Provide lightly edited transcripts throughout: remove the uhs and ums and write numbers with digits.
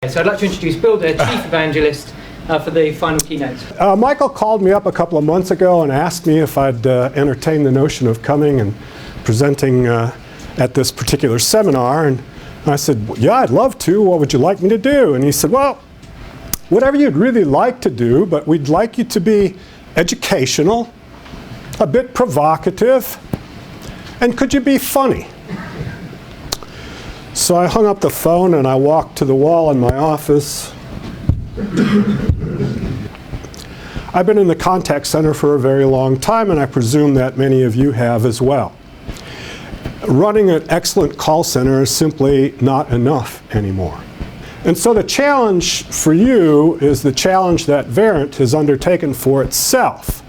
So I'd like to introduce Bill Durr, Chief Evangelist, for the final keynote. Michael called me up a couple of months ago and asked me if I'd entertain the notion of coming and presenting at this particular seminar. And I said, well, yeah, I'd love to. What would you like me to do? And he said, well, whatever you'd really like to do, but we'd like you to be educational, a bit provocative, and could you be funny? So I hung up the phone and I walked to the wall in my office. I've been in the contact center for a very long time, and I presume that many of you have as well. Running an excellent call center is simply not enough anymore. And so the challenge for you is the challenge that Verint has undertaken for itself.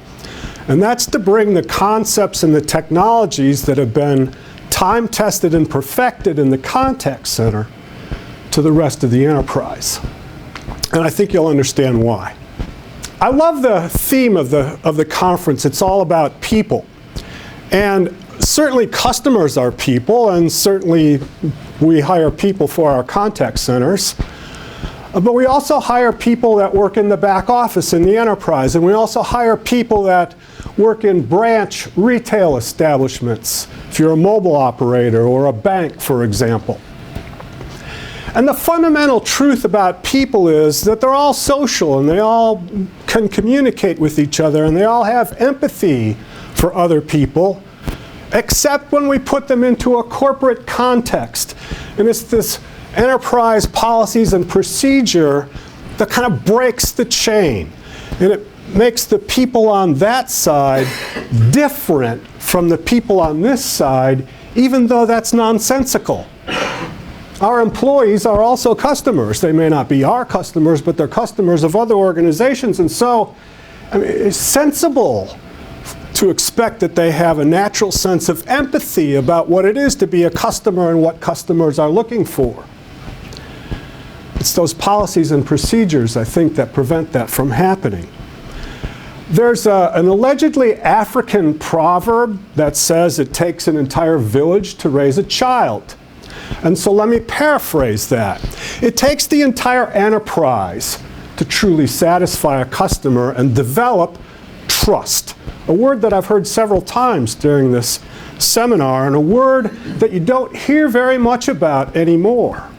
And that's to bring the concepts and the technologies that have been time-tested and perfected in the contact center to the rest of the enterprise. And I think you'll understand why. I love the theme of the conference. It's all about people. And certainly customers are people, and certainly we hire people for our contact centers. But we also hire people that work in the back office in the enterprise, and we also hire people that work in branch retail establishments, if you're a mobile operator or a bank, for example. And the fundamental truth about people is that they're all social, and they all can communicate with each other, and they all have empathy for other people, except when we put them into a corporate context. And it's this enterprise policies and procedure that kind of breaks the chain. And it makes the people on that side different from the people on this side, even though that's nonsensical. Our employees are also customers. They may not be our customers, but they're customers of other organizations. And so, I mean, it's sensible to expect that they have a natural sense of empathy about what it is to be a customer and what customers are looking for. It's those policies and procedures, I think, that prevent that from happening. There's an allegedly African proverb that says it takes an entire village to raise a child. And so let me paraphrase that. It takes the entire enterprise to truly satisfy a customer and develop trust. A word that I've heard several times during this seminar, and a word that you don't hear very much about anymore.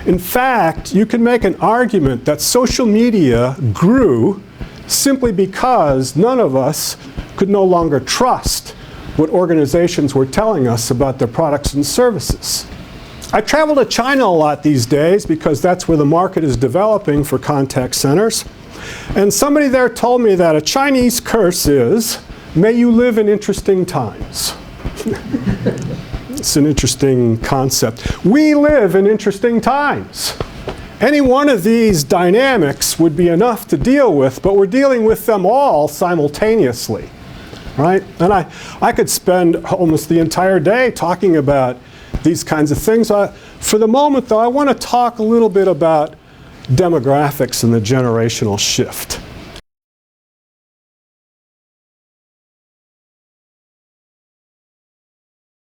In fact, you can make an argument that social media grew simply because none of us could no longer trust what organizations were telling us about their products and services. I travel to China a lot these days because that's where the market is developing for contact centers. And somebody there told me that a Chinese curse is, "May you live in interesting times." It's an interesting concept. We live in interesting times. Any one of these dynamics would be enough to deal with, but we're dealing with them all simultaneously, right? And I could spend almost the entire day talking about these kinds of things. For the moment, though, I want to talk a little bit about demographics and the generational shift.